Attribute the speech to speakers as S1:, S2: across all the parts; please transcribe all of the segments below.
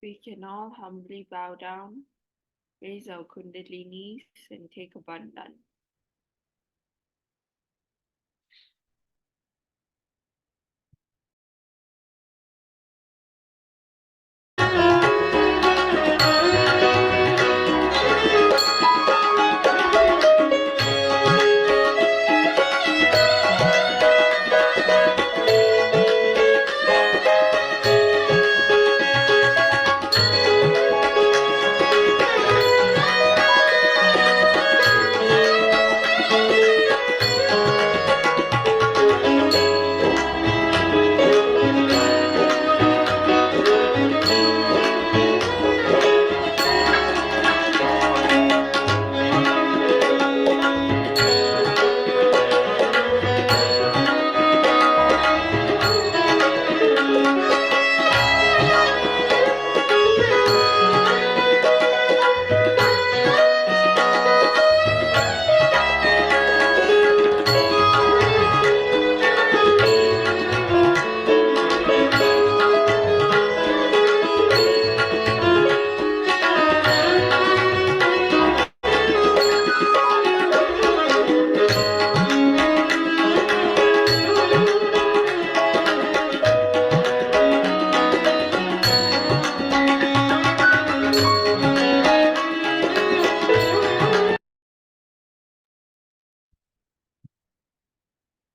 S1: We can all humbly bow down, raise our Kundalinis, and take a bandhan.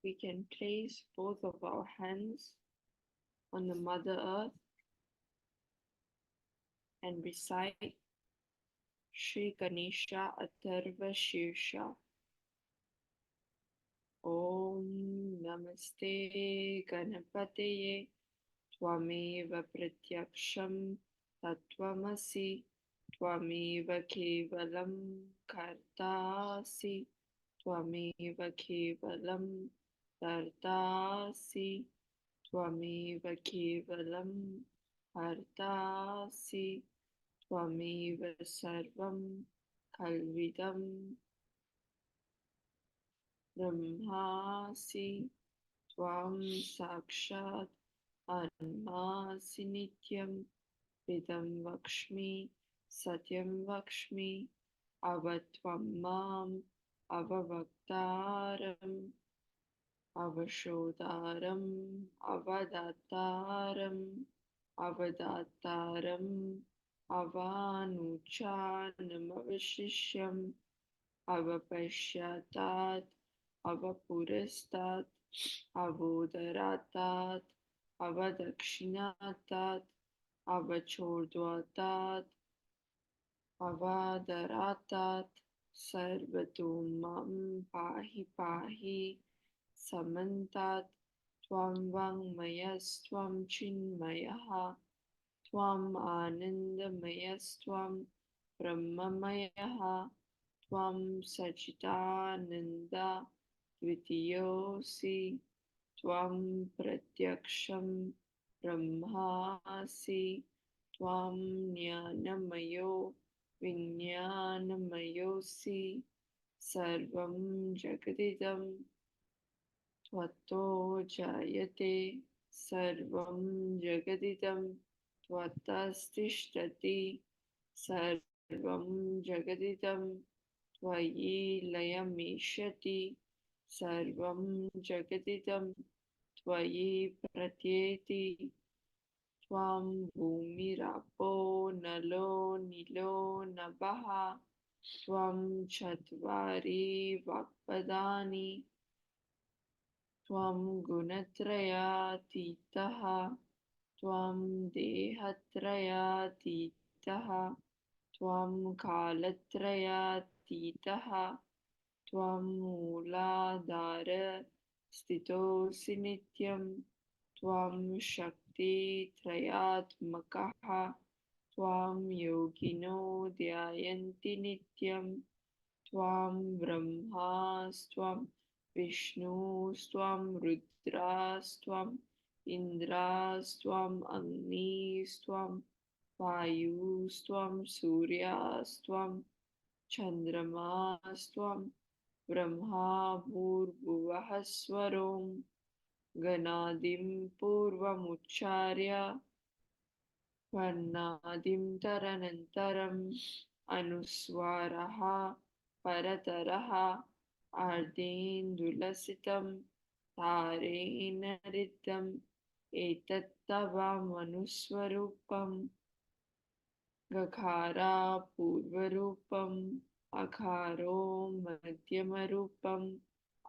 S1: We can place both of our hands on the Mother Earth and recite Shri Ganesha Atharva Shirsha. Om Namaste Ganapataye Twameva Pratyaksham Tattvamasi Twameva Kevalam Kartasi Twameva Kevalam Tartasi Twameva Kevalam Hartasi Twameva Sarvam Kalvidam Brahmasi Tvam Sakshat Anmasi Nityam Vidam Vakshmi Satyam Vakshmi Avatvam Mam Avavaktaram Avashodaram Avadataram Avadataram Avanuchanam Avashishyam Avapashyatat Avapurastat Avodaratat Avadakshinatat Avachordvatat Avadaratat Sarvatomam Pahi Pahi Samantat Tvam Vangmayastvam Chinmayaha Tvam Anandamayastvam Brahmamayaha Tvam Sachitananda Dvitiyosi Tvam Pratyaksham Brahmasi Tvam Jnanamayo Vijnanamayosi Sarvam Jagadidam Tvato Jayate Sarvam Jagadidam Tvatastishtati Sarvam Jagadidam Tvayi Layamishati Sarvam Jagadidam Tvayi Pratyeti Tvam Bhumirapo Nalo Nilo Nabaha Tvam Chatvari Vakpadani Tvam Gunatrayatitaha Tvam Dehatrayatitaha Tvam Kalatrayatitaha Tvam Mooladhara Stitosi Nityam Tvam Shakti Trayatmakaha Tvam Yogino Dhyayanti Nityam Tvam Brahmastvam Vishnustvam Rudrastvam Indrastvam Agnisstvam Vayustvam Suryastvam Chandramasstvam Brahma Bhurvuvahaswarom Ganadim Purvamucharya वर्णादिं तरनन्तरम् अनुस्वारः परतरः अर्धेन्दुलसितं तारेण ऋद्धम् एतत्तवमनुस्वरूपम् गकारा पूर्वरूपम् अकारो मध्यमरूपम्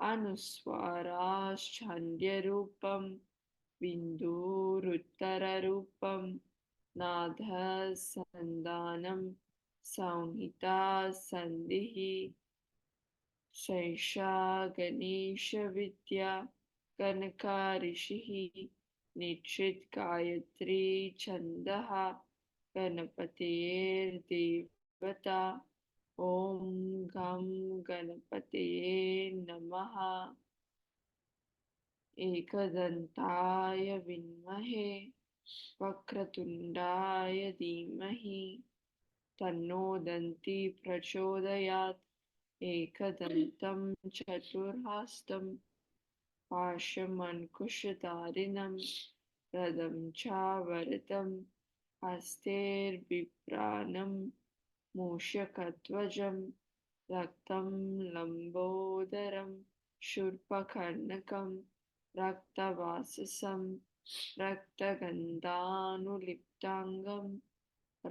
S1: अनुस्वाराश्छन्द्यरूपम् बिन्दुरुत्तररूपम् नादसन्धानं संहिता सन्धिः शैषा गणेशविद्या कनका ऋषिः निश्चित गायत्री छन्दः गणपतेर्देवता ॐ गं गणपतये नमः। एकदन्ताय विद्महे वक्रतुण्डाय धीमहि तन्नो दन्ती प्रचोदयात्। एकदन्तं चतुर्हस्तं पाशमङ्कुशधारिणं रदं च वरदं हस्तैर्बिभ्राणं मूषकध्वजं रक्तं लम्बोदरं शूर्पकर्णकं रक्तवाससं रक्तगन्धानुलिप्ताङ्गं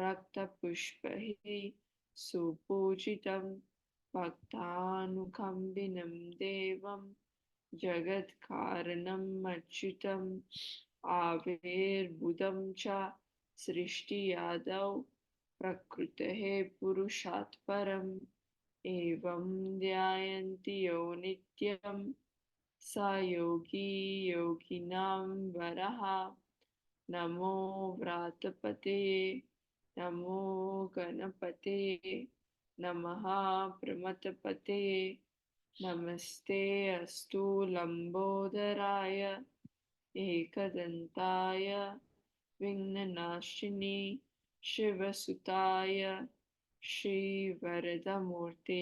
S1: रक्तपुष्पैः सुपूजितं भक्तानुकम्पिनं देवं जगत्कारणम् अच्युतम् आविर्भूतं च सृष्टियादौ प्रकृतेः पुरुषात् परम् एवं ध्यायन्ति यो नित्यं स योगी योगिनां वरः। नमो व्रातपतये नमो गणपतये नमः प्रमथपतये नमस्ते अस्तु लम्बोदराय एकदन्ताय विघ्ननाशिनी शिवसुताय श्रीवरदमूर्तये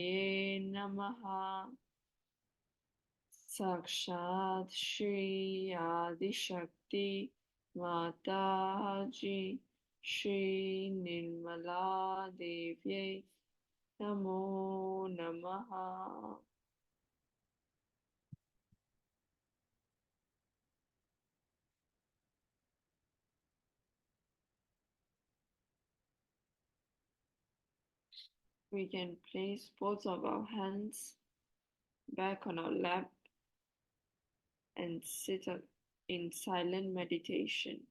S1: नमः। साक्षात् श्री आदिशक्ति माताजी श्री निर्मला देव्यै नमो नमः। We can place both of our hands back on our lap and sit up in silent meditation.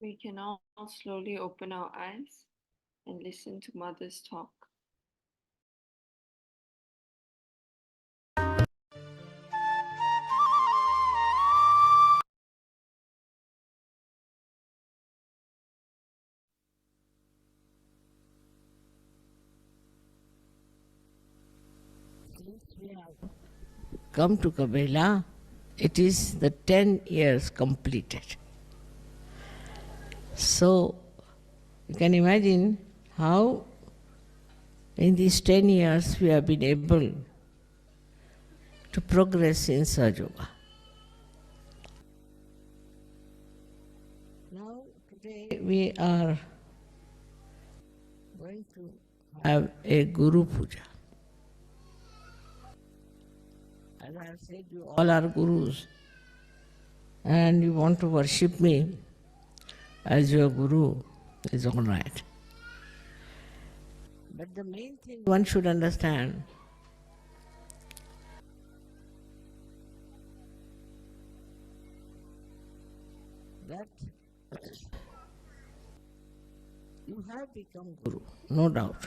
S1: We can all slowly open our eyes and listen to Mother's talk.
S2: Come to Kabela, it is the 10 years completed. So, you can imagine how in these 10 years we have been able to progress in Sahaja Yoga. Now, today we are going to have a Guru Puja. As I have said, you all are Gurus and you want to worship me as your Guru is all right. But the main thing one should understand that you have become Guru, no doubt.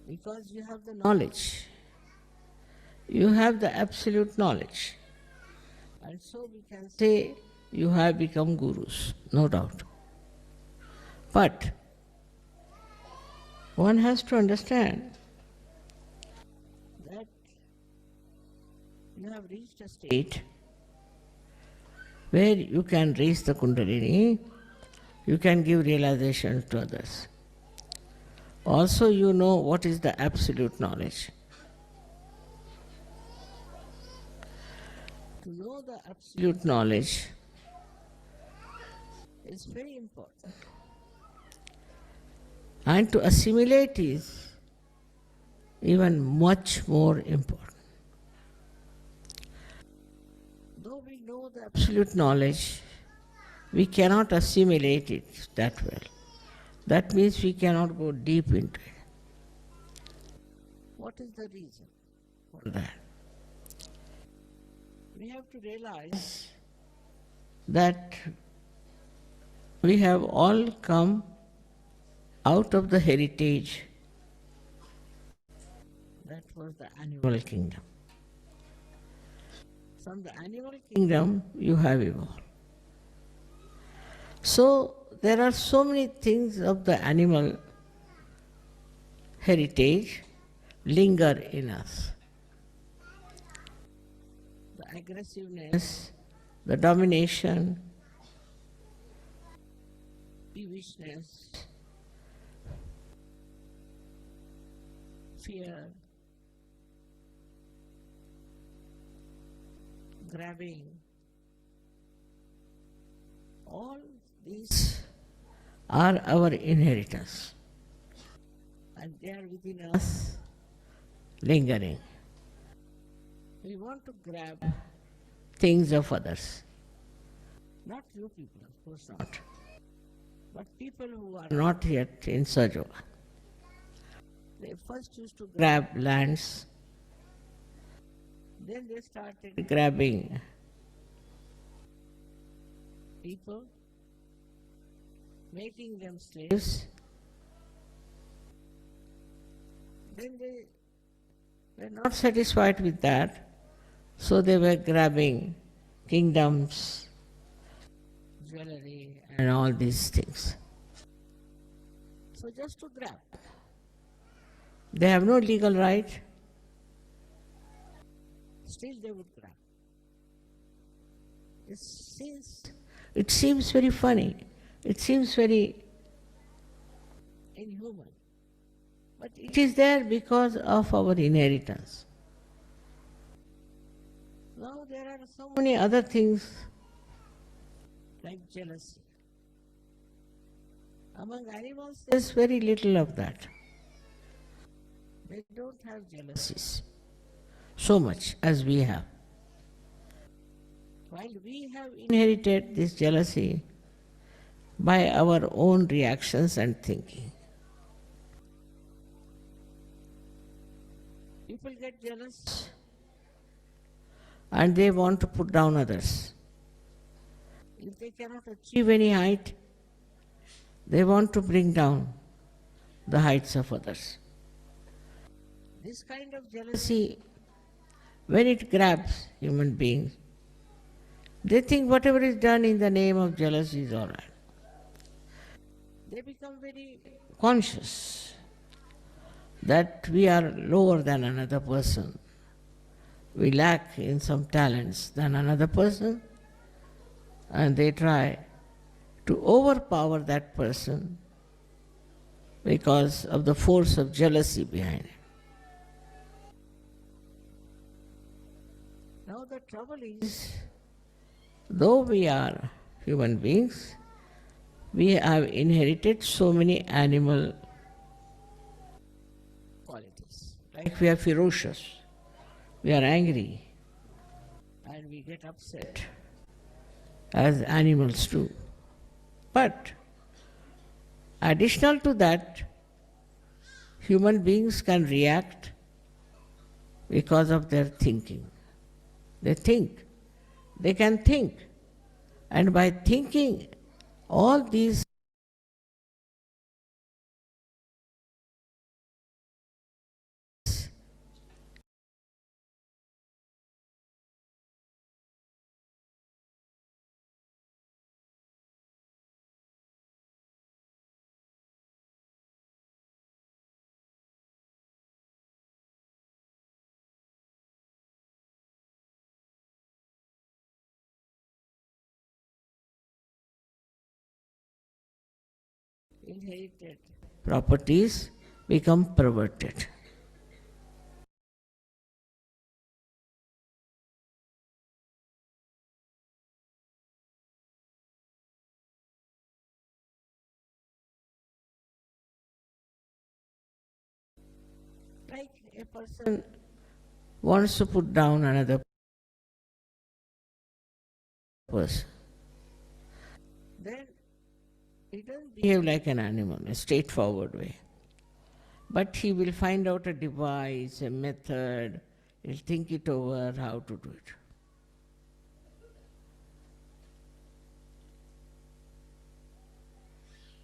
S2: Because you have the knowledge. You have the absolute knowledge. And so we can say you have become Gurus, no doubt. But one has to understand that you have reached a state where you can raise the Kundalini, you can give realization to others. Also, you know what is the absolute knowledge. To know the absolute knowledge is very important. And to assimilate is even much more important. Though we know the absolute knowledge, we cannot assimilate it that well. That means we cannot go deep into it. What is the reason for that? We have to realize that we have all come out of the heritage that was the animal kingdom. From the animal kingdom, you have evolved. So, there are so many things of the animal heritage linger in us. The aggressiveness, the domination, peevishness, fear, grabbing, all these are our inheritance and they are within us lingering. We want to grab things of others. Not you people, of course not. But people who are not yet in Sahaja Yoga. They first used to grab lands, then they started grabbing people, making them slaves. Then they were not satisfied with that, so they were grabbing kingdoms, jewelry and all these things. So just to grab. They have no legal right, still they would grab. It seems very funny, it seems very inhuman, but it is there because of our inheritance. Now there are so many other things like jealousy. Among animals there is very little of that. They don't have jealousies so much as we have. While we have inherited this jealousy by our own reactions and thinking. People get jealous and they want to put down others. If they cannot achieve any height, they want to bring down the heights of others. This kind of jealousy, when it grabs human beings, they think whatever is done in the name of jealousy is all right. They become very conscious that we are lower than another person. We lack in some talents than another person, and they try to overpower that person because of the force of jealousy behind it. Now the trouble is, though we are human beings, We have inherited so many animal qualities. Like we are ferocious, we are angry, and we get upset as animals do. But additional to that, human beings can react because of their thinking. They think, they can think, and by thinking, all these inherited properties become perverted. Like a person wants to put down another person, then he doesn't behave like an animal, a straightforward way. But he will find out a device, a method, he'll think it over how to do it.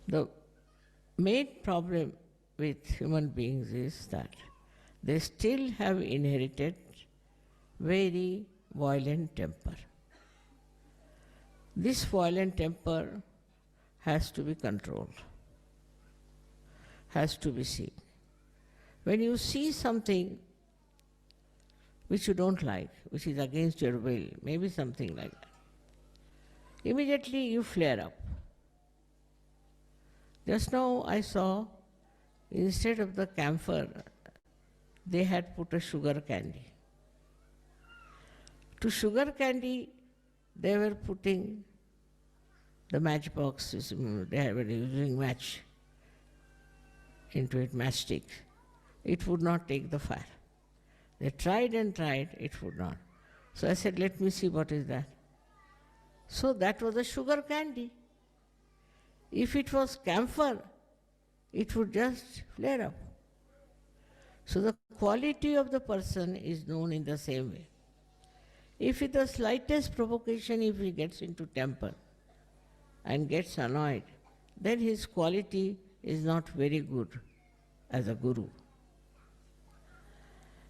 S2: The main problem with human beings is that they still have inherited very violent temper. This violent temper has to be controlled, has to be seen. When you see something which you don't like, which is against your will, maybe something like that, immediately you flare up. Just now I saw, instead of the camphor, they had put a sugar candy. To sugar candy, they were putting the matchbox, they were using match into it, matchstick. It would not take the fire. They tried and tried, it would not. So I said, let me see what is that. So that was a sugar candy. If it was camphor, it would just flare up. So the quality of the person is known in the same way. If with the slightest provocation, if he gets into temper and gets annoyed, then his quality is not very good as a guru.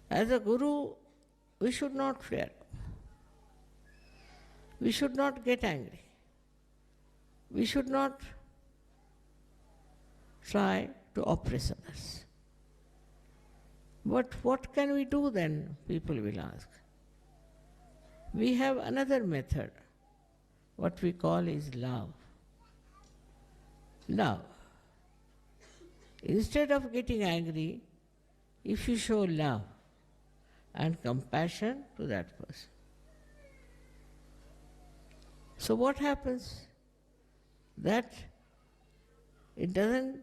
S2: As a guru, we should not flare up. We should not get angry. We should not try to oppress others. But what can we do then, people will ask. We have another method, what we call is love. Love. Instead of getting angry, if you show love and compassion to that person. So what happens? That it doesn't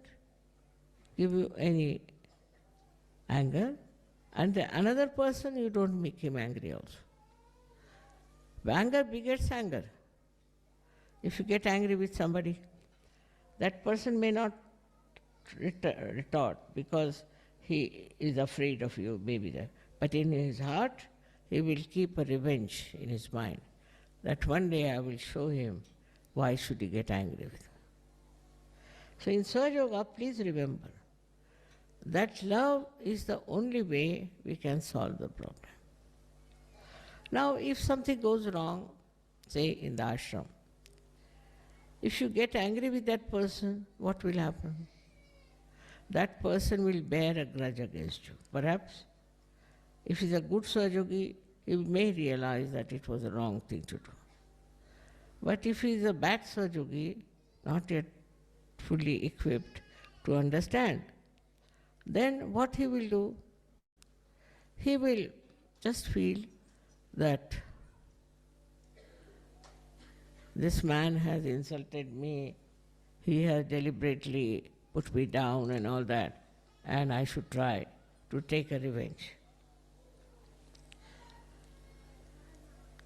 S2: give you any anger, and the another person you don't make him angry also. Anger begets anger. If you get angry with somebody, that person may not retort because he is afraid of you, maybe that. But in his heart, he will keep a revenge in his mind that one day I will show him why should he get angry with me. So in Sahaja Yoga, please remember that love is the only way we can solve the problem. Now, if something goes wrong, say in the ashram, if you get angry with that person, what will happen? That person will bear a grudge against you. Perhaps, if he's a good Sahaja, he may realize that it was a wrong thing to do. But if he is a bad Sahaja, not yet fully equipped to understand, then what he will do? He will just feel that this man has insulted me, he has deliberately put me down and all that, and I should try to take a revenge.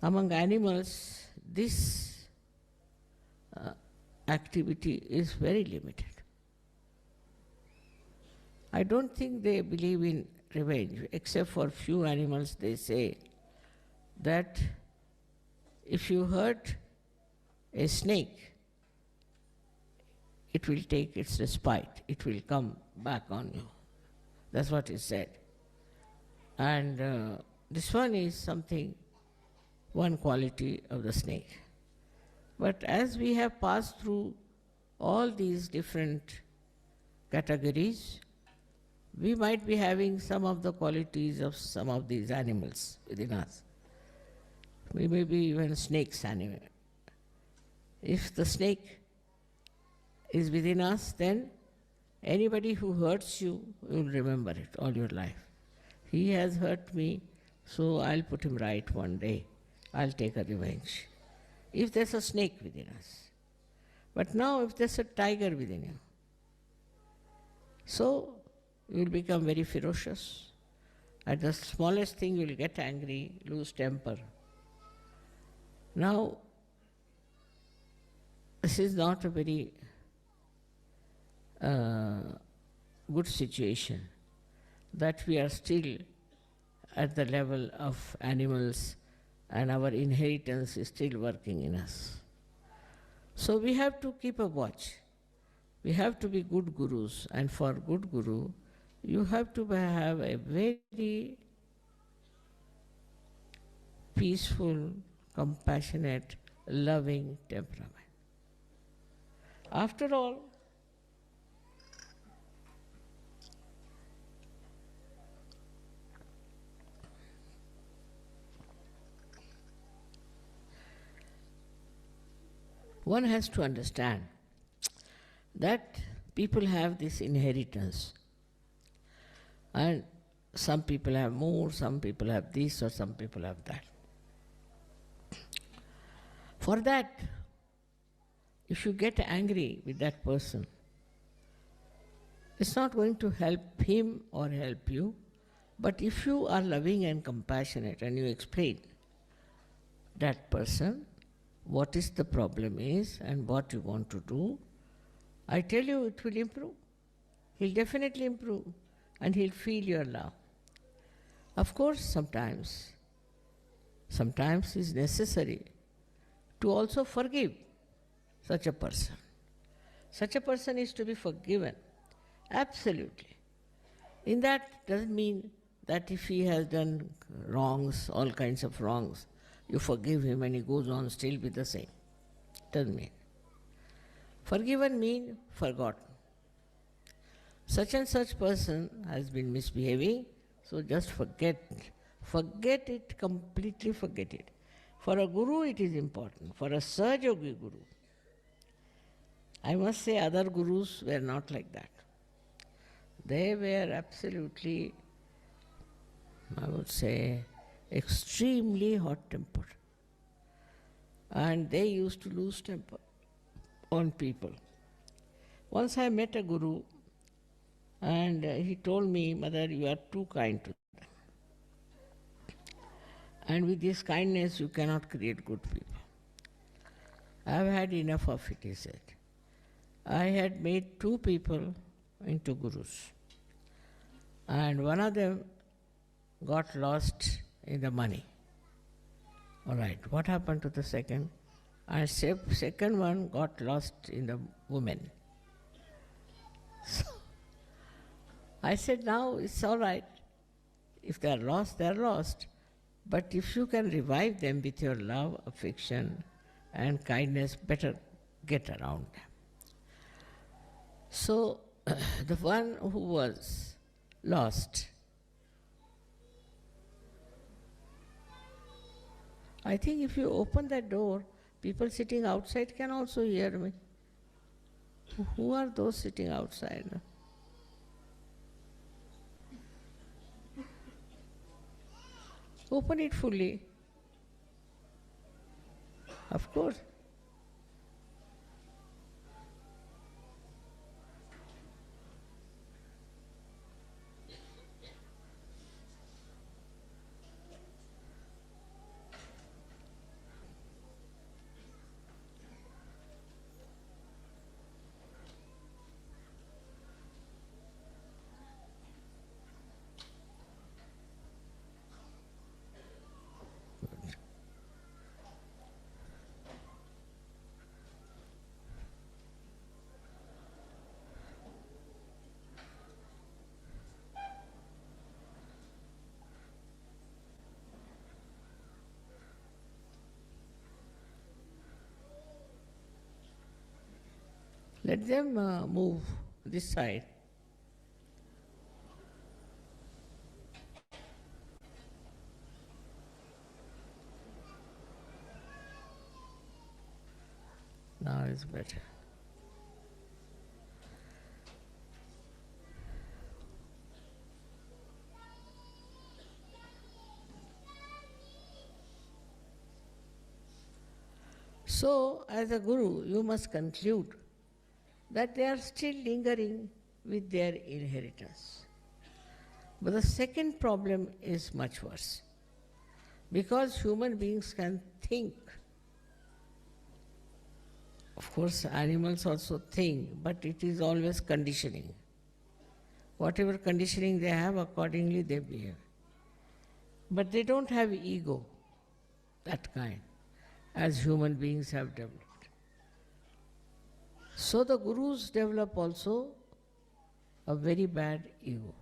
S2: Among animals, this activity is very limited. I don't think they believe in revenge, except for few animals. They say that if you hurt a snake, it will take its respite, it will come back on you. That's what is said. And this one is something, one quality of the snake. But as we have passed through all these different categories, we might be having some of the qualities of some of these animals within us. We may be even snakes anyway. If the snake is within us, then anybody who hurts you will remember it all your life. He has hurt me, so I'll put him right one day. I'll take a revenge. If there's a snake within us. But now if there's a tiger within you, so you'll become very ferocious. At the smallest thing you'll get angry, lose temper. Now, this is not a very good situation, that we are still at the level of animals and our inheritance is still working in us. So we have to keep a watch. We have to be good gurus, and for good guru, you have to have a very peaceful, compassionate, loving temperament. After all, one has to understand that people have this inheritance, and some people have more, some people have this, or some people have that. For that, if you get angry with that person, it's not going to help him or help you. But if you are loving and compassionate and you explain that person what is the problem is and what you want to do, I tell you it will improve. He'll definitely improve and he'll feel your love. Of course, sometimes it's necessary to also forgive such a person. Such a person is to be forgiven, absolutely. In that doesn't mean that if he has done wrongs, all kinds of wrongs, you forgive him and he goes on still with the same. Doesn't mean. Forgiven means forgotten. Such and such person has been misbehaving, so just forget. Forget it, completely forget it. For a guru it is important, for a Sahaja Yoga guru. I must say other gurus were not like that. They were absolutely, I would say, extremely hot-tempered. And they used to lose temper on people. Once I met a guru and he told me, "Mother, you are too kind to them. And with this kindness you cannot create good people." I have had enough of it, he said. I had made 2 people into gurus. And one of them got lost in the money. All right, what happened to the second? And second one got lost in the women. So I said, now it's all right. If they are lost, they are lost. But if you can revive them with your love, affection, and kindness, better get around them. So the one who was lost, I think if you open that door, people sitting outside can also hear me. Who are those sitting outside? Open it fully. Of course. Let them move this side. Now it's better. So, as a guru, you must conclude that they are still lingering with their inheritance. But the second problem is much worse. Because human beings can think. Of course, animals also think, but it is always conditioning. Whatever conditioning they have, accordingly they behave. But they don't have ego, that kind, as human beings have developed. So the gurus develop also a very bad ego.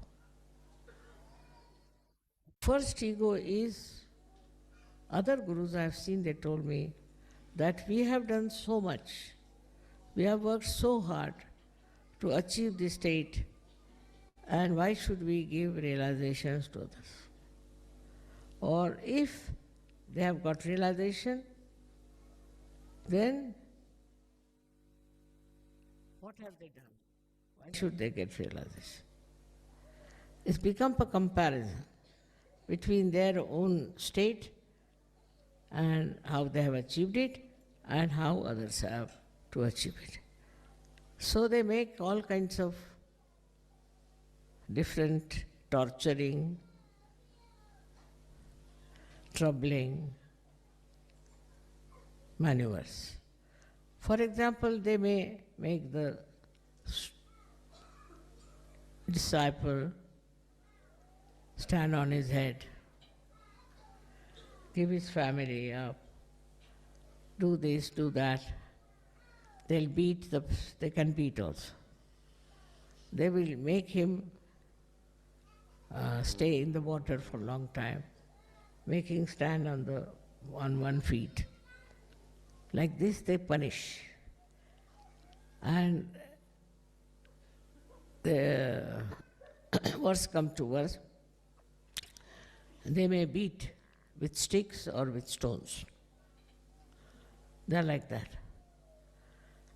S2: First ego is, other gurus I have seen, they told me that we have done so much, we have worked so hard to achieve this state, and why should we give realizations to others? Or if they have got realization, then what have they done? Why should they get realization? It's become a comparison between their own state and how they have achieved it and how others have to achieve it. So they make all kinds of different torturing, troubling maneuvers. For example, they may make the disciple stand on his head, give his family up, do this, do that. They'll beat, they can beat also. They will make him stay in the water for a long time, making stand on 1 feet. Like this they punish. And the worse come to worse, they may beat with sticks or with stones. They are like that.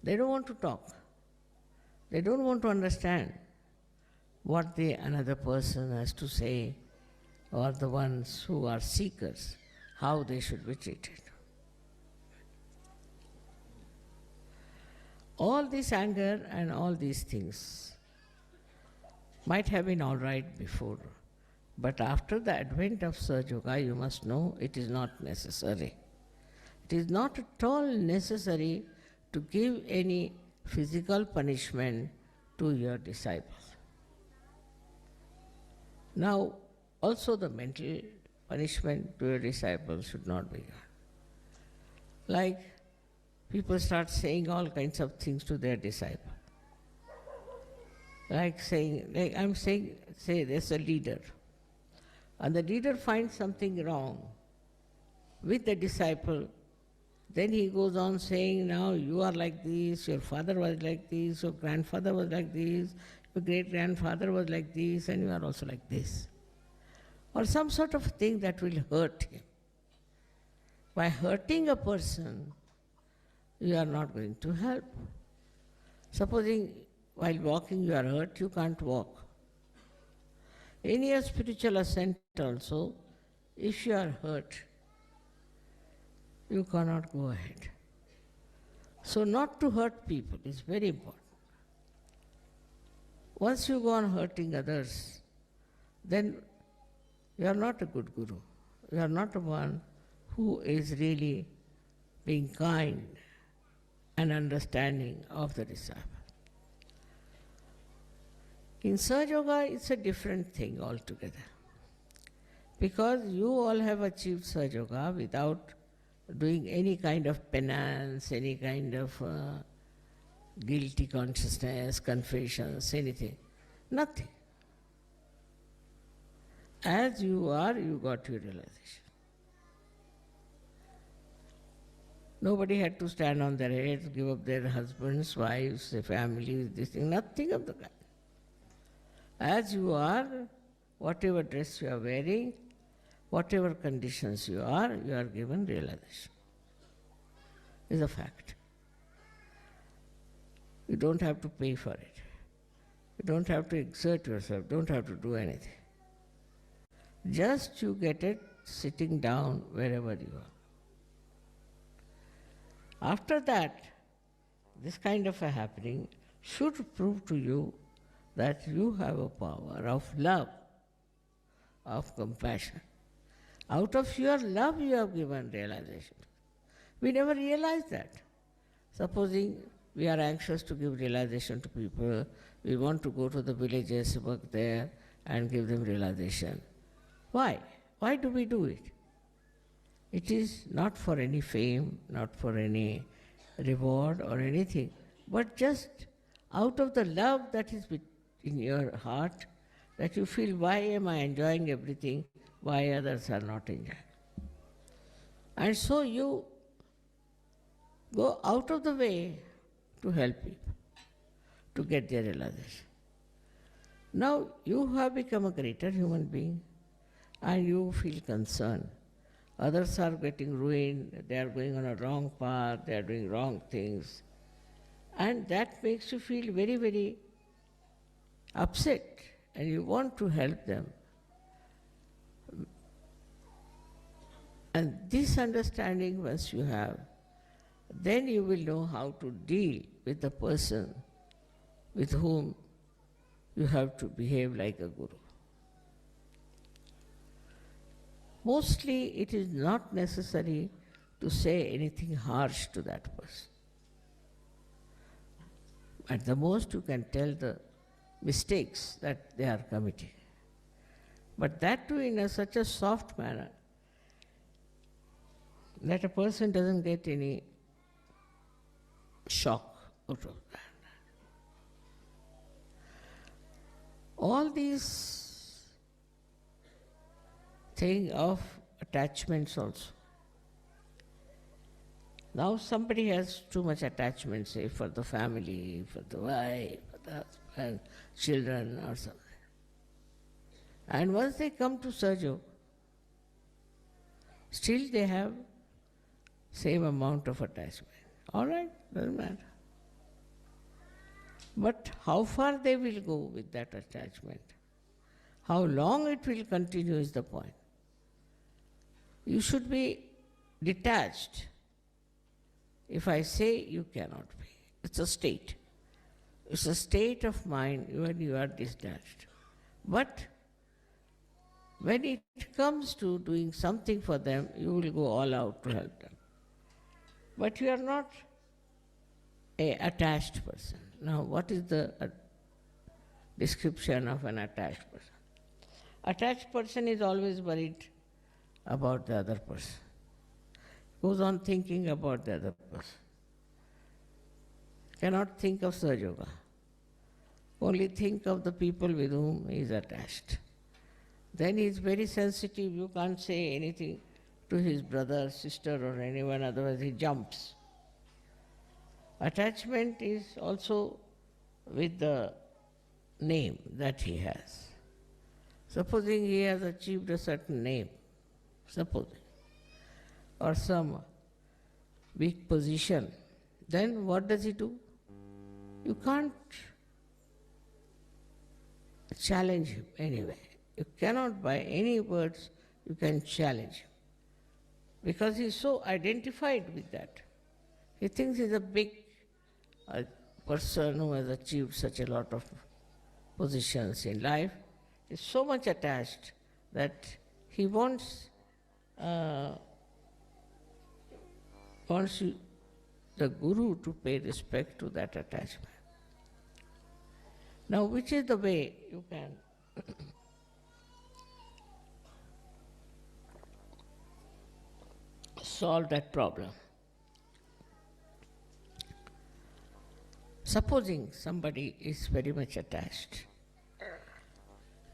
S2: They don't want to talk. They don't want to understand what the another person has to say, or the ones who are seekers, how they should be treated. All this anger and all these things might have been all right before, but after the advent of Sahaja Yoga, you must know it is not necessary. It is not at all necessary to give any physical punishment to your disciples. Now, also the mental punishment to your disciples should not be given. Like people start saying all kinds of things to their disciple. Like I'm saying, say there's a leader, and the leader finds something wrong with the disciple. Then he goes on saying, now you are like this, your father was like this, your grandfather was like this, your great-grandfather was like this, and you are also like this. Or some sort of thing that will hurt him. By hurting a person, you are not going to help. Supposing while walking you are hurt, you can't walk. In your spiritual ascent also, if you are hurt, you cannot go ahead. So not to hurt people is very important. Once you go on hurting others, then you are not a good guru. You are not a one who is really being kind and understanding of the disciple. In Sahaja Yoga, it's a different thing altogether. Because you all have achieved Sahaja Yoga without doing any kind of penance, any kind of guilty consciousness, confessions, anything. Nothing. As you are, you got your realization. Nobody had to stand on their heads, give up their husbands, wives, their families, this thing, nothing of the kind. As you are, whatever dress you are wearing, whatever conditions you are given realization. Is a fact. You don't have to pay for it. You don't have to exert yourself, don't have to do anything. Just you get it sitting down wherever you are. After that, this kind of a happening should prove to you that you have a power of love, of compassion. Out of your love you have given realization. We never realize that. Supposing we are anxious to give realization to people, we want to go to the villages, work there and give them realization. Why? Why do we do it? It is not for any fame, not for any reward or anything, but just out of the love that is in your heart, that you feel, why am I enjoying everything, why others are not enjoying? And so you go out of the way to help people, to get their realization. Now you have become a greater human being and you feel concerned. Others are getting ruined, they are going on a wrong path, they are doing wrong things. And that makes you feel very, very upset and you want to help them. And this understanding once you have, then you will know how to deal with the person with whom you have to behave like a guru. Mostly it is not necessary to say anything harsh to that person. At the most you can tell the mistakes that they are committing. But that too in such a soft manner that a person doesn't get any shock out of that. All these thing of attachments also. Now somebody has too much attachment, say for the family, for the wife, for the husband, children or something. And once they come to Sahaja Yoga, still they have same amount of attachment. All right, doesn't matter. But how far they will go with that attachment, how long it will continue is the point. You should be detached. If I say you cannot be, it's a state. It's a state of mind when you are detached. But when it comes to doing something for them, you will go all out to help them. But you are not an attached person. Now, what is the description of an attached person? Attached person is always worried about the other person. Goes on thinking about the other person. Cannot think of Sahaja Yoga. Only think of the people with whom he is attached. Then he is very sensitive. You can't say anything to his brother, sister or anyone, otherwise he jumps. Attachment is also with the name that he has. Supposing he has achieved a certain name, supposing, or some big position, then what does he do? You can't challenge him anyway. You cannot by any words you can challenge him. Because he is so identified with that. He thinks he is a big person who has achieved such a lot of positions in life. He is so much attached that he wants the Guru to pay respect to that attachment. Now, which is the way you can solve that problem? Supposing somebody is very much attached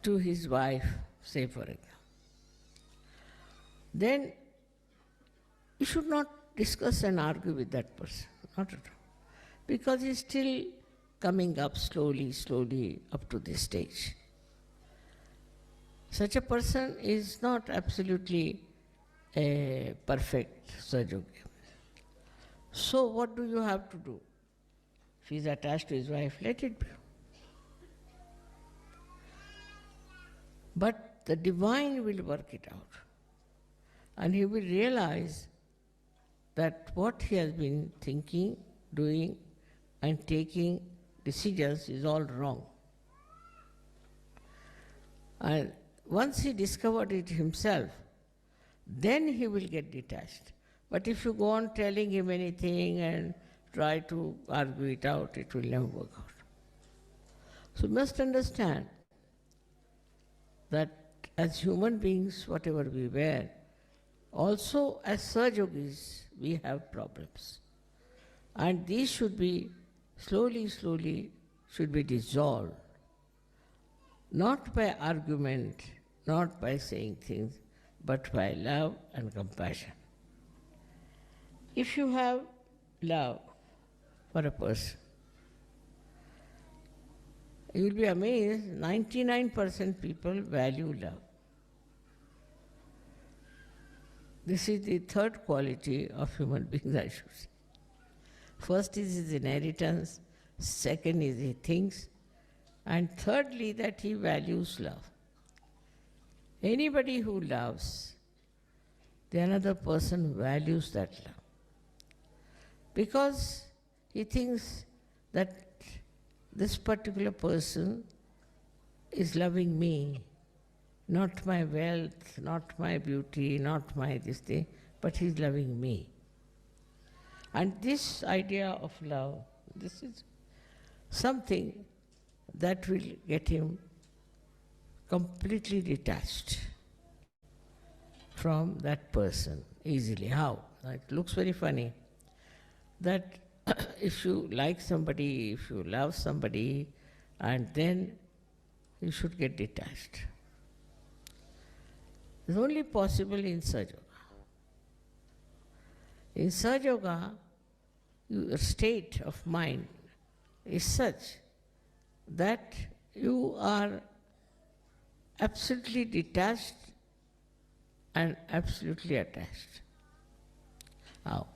S2: to his wife, say for example, then you should not discuss and argue with that person. Not at all. Because he's still coming up slowly up to this stage. Such a person is not absolutely a perfect Sahaja Yogi. So what do you have to do? If he's attached to his wife, let it be. But the divine will work it out. And he will realize that what he has been thinking, doing, and taking decisions is all wrong. And once he discovered it himself, then he will get detached. But if you go on telling him anything and try to argue it out, it will never work out. So you must understand that as human beings, whatever we were, also as Sahaja Yogis, we have problems. And these should be slowly should be dissolved. Not by argument, not by saying things, but by love and compassion. If you have love for a person, you will be amazed, 99% people value love. This is the third quality of human beings, I should say. First is his inheritance, second is he thinks, and thirdly that he values love. Anybody who loves, the another person values that love. Because he thinks that this particular person is loving me, not my wealth, not my beauty, not my this thing, but he's loving me. And this idea of love, this is something that will get him completely detached from that person easily. How? It looks very funny that if you like somebody, if you love somebody, and then you should get detached. It's only possible in Sahaja Yoga. In Sahaja Yoga, your state of mind is such that you are absolutely detached and absolutely attached. How?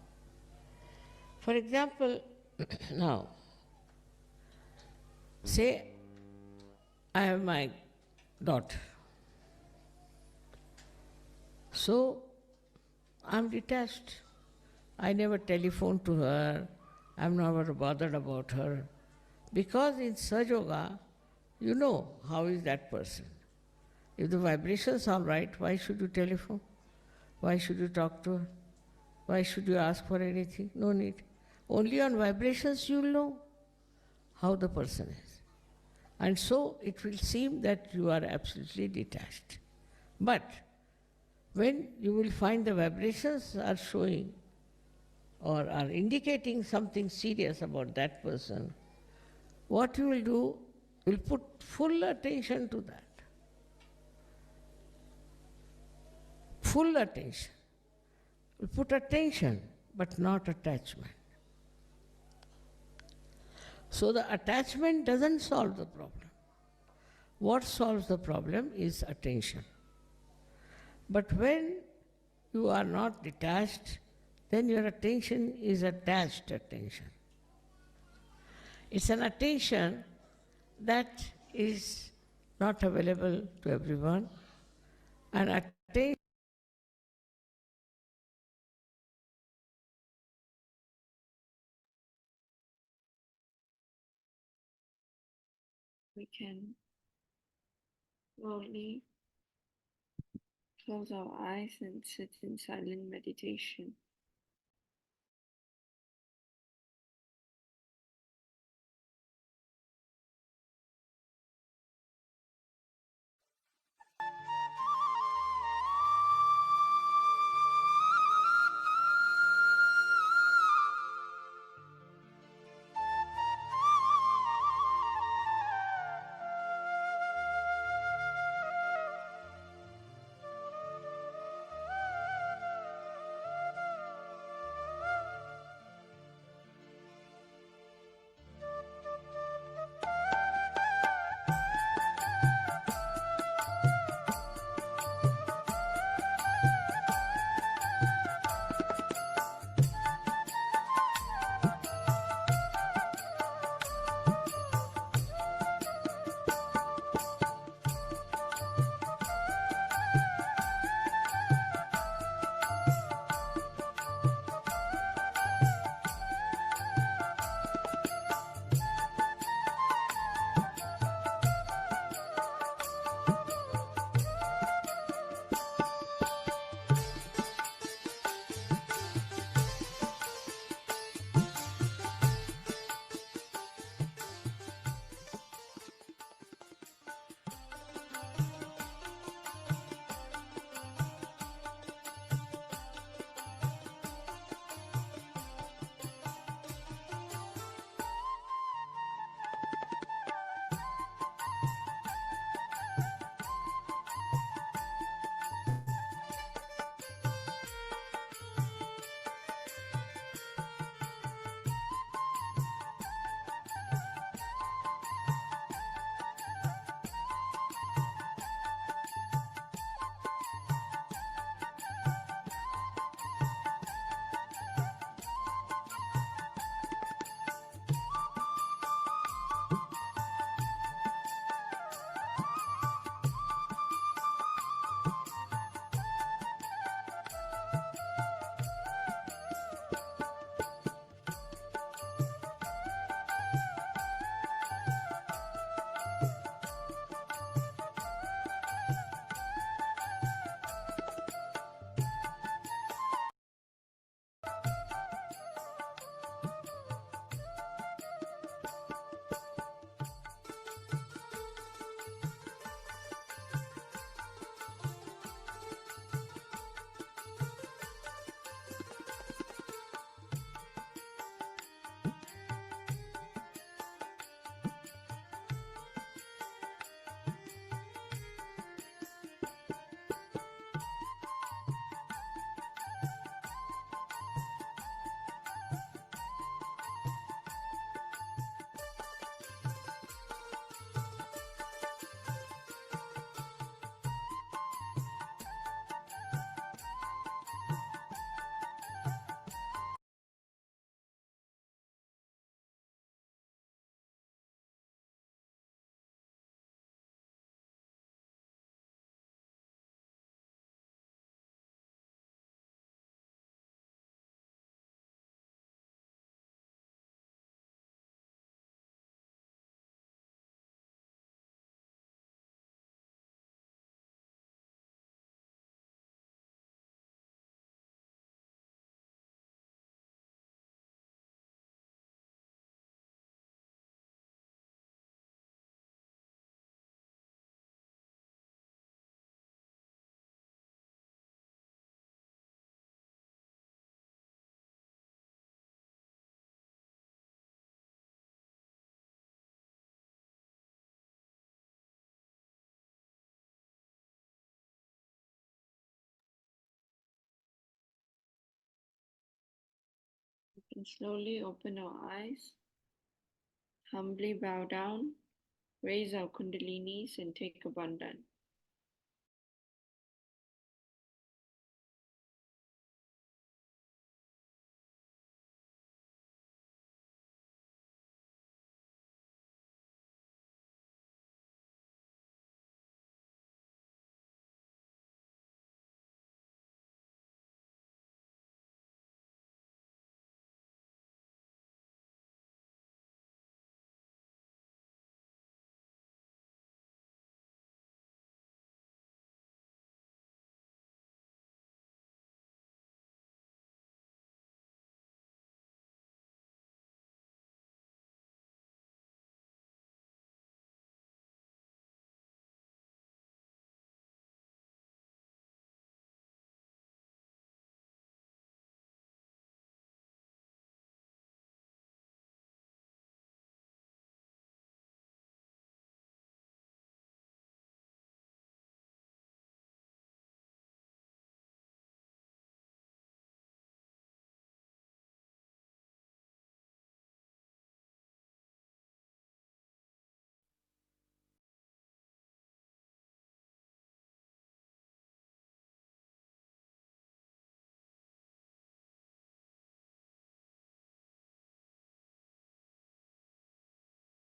S2: For example, now, say I have my daughter. So I'm detached. I never telephone to her. I'm never bothered about her. Because in Sahaja Yoga, you know how is that person. If the vibrations are right, why should you telephone? Why should you talk to her? Why should you ask for anything? No need. Only on vibrations you will know how the person is. And so it will seem that you are absolutely detached. But when you will find the vibrations are showing or are indicating something serious about that person, what you will do, you will put full attention to that. Full attention. You put attention, but not attachment. So the attachment doesn't solve the problem. What solves the problem is attention. But when you are not detached, then your attention is attached attention. It's an attention that is not available to everyone. And attention
S1: We can slowly close our eyes and sit in silent meditation. And slowly open our eyes, humbly bow down, raise our kundalinis and take a bandhan.